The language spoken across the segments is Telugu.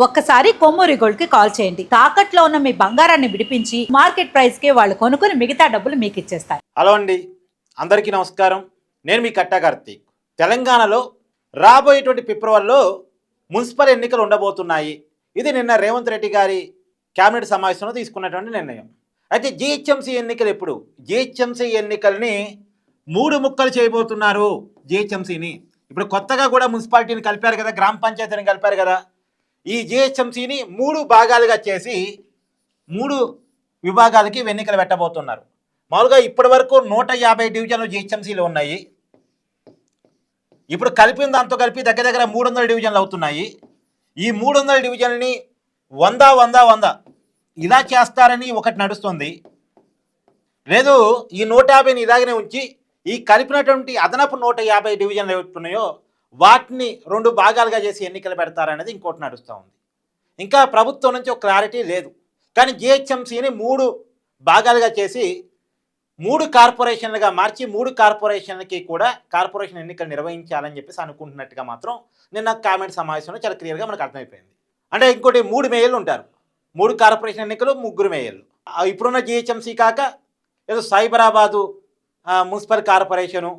ఒక్కసారి కొమ్మూరి గోల్డ్ కి కాల్ చేయండి. తాకట్లో ఉన్న మీ బంగారాన్ని విడిపించి మార్కెట్ ప్రైస్ కి వాళ్ళు కొనుక్కుని మిగతా డబ్బులు మీకు ఇచ్చేస్తారు. హలో అండి, అందరికీ నమస్కారం. నేను మీ కట్టా కార్తీక్. తెలంగాణలో రాబోయేటువంటి ఫిబ్రవరిలో మున్సిపల్ ఎన్నికలు ఉండబోతున్నాయి. ఇది నిన్న రేవంత్ రెడ్డి గారి కేబినెట్ సమావేశంలో తీసుకున్నటువంటి నిర్ణయం. అయితే జిహెచ్ఎంసీ ఎన్నికలు ఎప్పుడు? జిహెచ్ఎంసీ ఎన్నికల్ని 3 ముక్కలు చేయబోతున్నారు. జిహెచ్ఎంసీని ఇప్పుడు కొత్తగా కూడా మున్సిపాలిటీని కలిపారు కదా, గ్రామ పంచాయతీని కలిపారు కదా. ఈ జిహెచ్ఎంసీని 3 భాగాలుగా చేసి 3 విభాగాలకి ఎన్నికలు పెట్టబోతున్నారు. మామూలుగా ఇప్పటి వరకు 150 డివిజన్లు జిహెచ్ఎంసీలు ఉన్నాయి. ఇప్పుడు కలిపిన దాంతో కలిపి దగ్గర దగ్గర 300 డివిజన్లు అవుతున్నాయి. ఈ 300 డివిజన్ని 100 ఇలా చేస్తారని ఒకటి నడుస్తుంది. లేదు, ఈ 150ని ఇలాగనే ఉంచి ఈ కలిపినటువంటి అదనపు 150 డివిజన్లు ఏవైతున్నాయో వాటిని 2 భాగాలుగా చేసి ఎన్నికలు పెడతారనేది ఇంకోటి నడుస్తూ ఉంది. ఇంకా ప్రభుత్వం నుంచి ఒక క్లారిటీ లేదు. కానీ జిహెచ్ఎంసీని 3 భాగాలుగా చేసి 3 కార్పొరేషన్లుగా మార్చి 3 కార్పొరేషన్లకి కూడా కార్పొరేషన్ ఎన్నికలు నిర్వహించాలని చెప్పేసి అనుకుంటున్నట్టుగా మాత్రం నిన్న కామెంట్ సమావేశంలో చాలా క్లియర్గా మనకు అర్థమైపోయింది. అంటే ఇంకోటి 3 మేయర్లు ఉంటారు. 3 కార్పొరేషన్ ఎన్నికలు, 3 మేయర్లు. ఇప్పుడున్న జిహెచ్ఎంసీ కాక ఏదో సైబరాబాదు మున్సిపల్ కార్పొరేషను,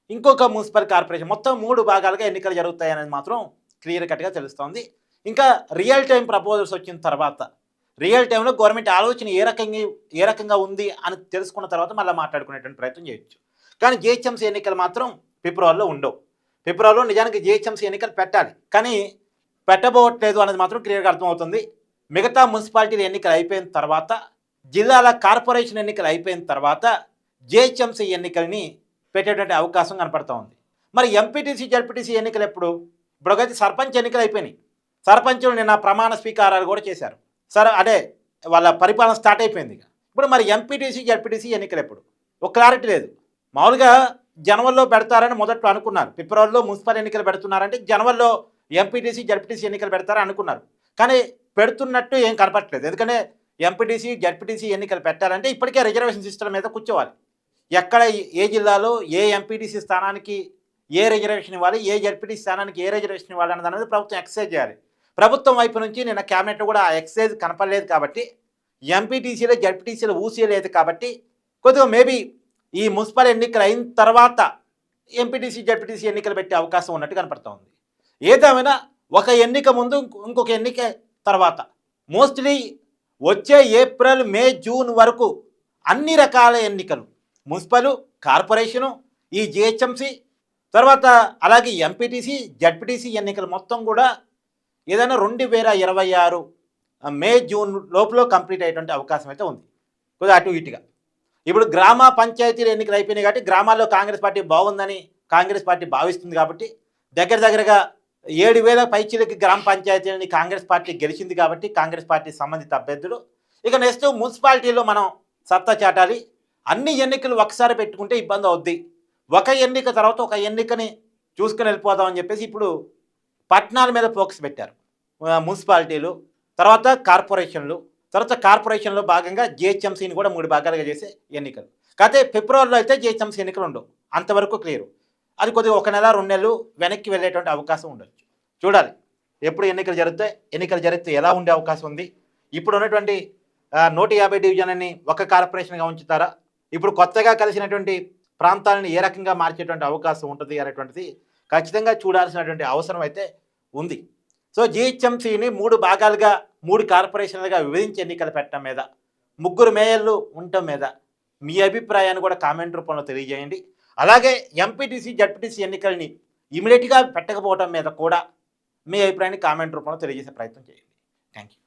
ఇంకొక మున్సిపల్ కార్పొరేషన్, మొత్తం 3 భాగాలుగా ఎన్నికలు జరుగుతాయనేది మాత్రం క్లియర్ కట్గా తెలుస్తోంది. ఇంకా రియల్ టైం ప్రపోజల్స్ వచ్చిన తర్వాత, రియల్ టైంలో గవర్నమెంట్ ఆలోచన ఏ రకంగా ఉంది అని తెలుసుకున్న తర్వాత మళ్ళీ మాట్లాడుకునేటువంటి ప్రయత్నం చేయొచ్చు. కానీ జిహెచ్ఎంసీ ఎన్నికలు మాత్రం ఫిబ్రవరిలో ఉండవు. ఫిబ్రవరిలో నిజానికి జిహెచ్ఎంసీ ఎన్నికలు పెట్టాలి, కానీ పెట్టబోవట్లేదు అనేది మాత్రం క్లియర్గా అర్థమవుతుంది. మిగతా మున్సిపాలిటీల ఎన్నికలు అయిపోయిన తర్వాత, జిల్లాల కార్పొరేషన్ ఎన్నికలు అయిపోయిన తర్వాత జిహెచ్ఎంసీ ఎన్నికల్ని పెట్టేటువంటి అవకాశం కనపడుతూ ఉంది. మరి ఎంపీటీసీ జడ్పీటీసీ ఎన్నికలు ఎప్పుడు? ఇప్పుడైతే సర్పంచ్ ఎన్నికలు అయిపోయినాయి. సర్పంచులు నిన్న ప్రమాణ స్వీకారాలు కూడా చేశారు. అదే వాళ్ళ పరిపాలన స్టార్ట్ అయిపోయింది. ఇప్పుడు మరి ఎంపీటీసీ జడ్పీటీసీ ఎన్నికలు ఎప్పుడు? ఒక క్లారిటీ లేదు. మామూలుగా జనవరిలో పెడతారని మొదట్లో అనుకున్నారు. ఫిబ్రవరిలో మున్సిపల్ ఎన్నికలు పెడుతున్నారంటే జనవరిలో ఎంపీటీసీ జడ్పీటీసీ ఎన్నికలు పెడతారని అనుకున్నారు. కానీ పెడుతున్నట్టు ఏం కనపట్లేదు. ఎందుకంటే ఎంపీటీసీ జడ్పీటీసీ ఎన్నికలు పెట్టాలంటే ఇప్పటికే రిజర్వేషన్ సిస్టమ్ మీద కూర్చోవాలి. ఎక్కడ ఏ జిల్లాలో ఏ ఎంపీటీసీ స్థానానికి ఏ రిజర్వేషన్ ఇవ్వాలి, ఏ జడ్పీటీసీ స్థానానికి ఏ రిజర్వేషన్ ఇవ్వాలి అన్నది అనేది ప్రభుత్వం ఎక్సైజ్ చేయాలి. ప్రభుత్వం వైపు నుంచి నిన్న క్యాబినెట్ కూడా ఆ ఎక్సైజ్ కనపడలేదు కాబట్టి, ఎంపీటీసీలో జడ్పీటీసీలో ఊసేయలేదు కాబట్టి, కొద్దిగా మేబీ ఈ మున్సిపల్ ఎన్నికలు అయిన తర్వాత ఎంపీటీసీ జడ్పీటీసీ ఎన్నికలు పెట్టే అవకాశం ఉన్నట్టు కనపడుతూ ఉంది. ఏదేమైనా ఒక ఎన్నిక ముందు ఇంకొక ఎన్నిక తర్వాత మోస్ట్లీ వచ్చే ఏప్రిల్, మే, జూన్ వరకు అన్ని రకాల ఎన్నికలు, మున్సిపల్, కార్పొరేషను, ఈ జిహెచ్ఎంసీ, తర్వాత అలాగే ఎంపీటీసీ జడ్పీటీసీ ఎన్నికలు మొత్తం కూడా ఏదైనా 2026 మే, జూన్ లోపల కంప్లీట్ అయ్యేటువంటి అవకాశం అయితే ఉంది. కొద్దిగా అటు ఇటుగా ఇప్పుడు గ్రామ పంచాయతీల ఎన్నికలు అయిపోయినాయి కాబట్టి గ్రామాల్లో కాంగ్రెస్ పార్టీ బాగుందని కాంగ్రెస్ పార్టీ భావిస్తుంది కాబట్టి దగ్గరగా 7,000 పైచీలకి గ్రామ పంచాయతీలని కాంగ్రెస్ పార్టీ గెలిచింది కాబట్టి కాంగ్రెస్ పార్టీ సంబంధిత అభ్యర్థులు. ఇక నెక్స్ట్ మున్సిపాలిటీలో మనం సత్తా చాటాలి. అన్ని ఎన్నికలు ఒకసారి పెట్టుకుంటే ఇబ్బంది అవుద్ది. ఒక ఎన్నిక తర్వాత ఒక ఎన్నికని చూసుకుని వెళ్ళిపోదామని చెప్పేసి ఇప్పుడు పట్టణాల మీద ఫోకస్ పెట్టారు. మున్సిపాలిటీలు, తర్వాత కార్పొరేషన్లు, తర్వాత కార్పొరేషన్లో భాగంగా జిహెచ్ఎంసీని కూడా 3 భాగాలుగా చేసే ఎన్నికలు. కాకపోతే ఫిబ్రవరిలో అయితే జిహెచ్ఎంసీ ఎన్నికలు ఉండవు, అంతవరకు క్లియర్. అది కొద్దిగా 1 నెల 2 నెలలు వెనక్కి వెళ్ళేటువంటి అవకాశం ఉండొచ్చు. చూడాలి ఎప్పుడు ఎన్నికలు జరుగుతాయి, ఎన్నికలు జరిగితే ఎలా ఉండే అవకాశం ఉంది. ఇప్పుడు ఉన్నటువంటి 150 డివిజన్ని ఒక కార్పొరేషన్గా ఉంచుతారా, ఇప్పుడు కొత్తగా కలిసినటువంటి ప్రాంతాలను ఏ రకంగా మార్చేటువంటి అవకాశం ఉంటుంది అనేటువంటిది ఖచ్చితంగా చూడాల్సినటువంటి అవసరం అయితే ఉంది. సో జిహెచ్ఎంసీని 3 భాగాలుగా 3 కార్పొరేషన్లుగా విభజించి ఎన్నికలు పెట్టడం మీద, 3 మేయర్లు ఉండటం మీద మీ అభిప్రాయాన్ని కూడా కామెంట్ రూపంలో తెలియజేయండి. అలాగే ఎంపీటీసీ జడ్పీటీసీ ఎన్నికల్ని ఇమీడియట్గా పెట్టకపోవడం మీద కూడా మీ అభిప్రాయాన్ని కామెంట్ రూపంలో తెలియజేసే ప్రయత్నం చేయండి. Thank you.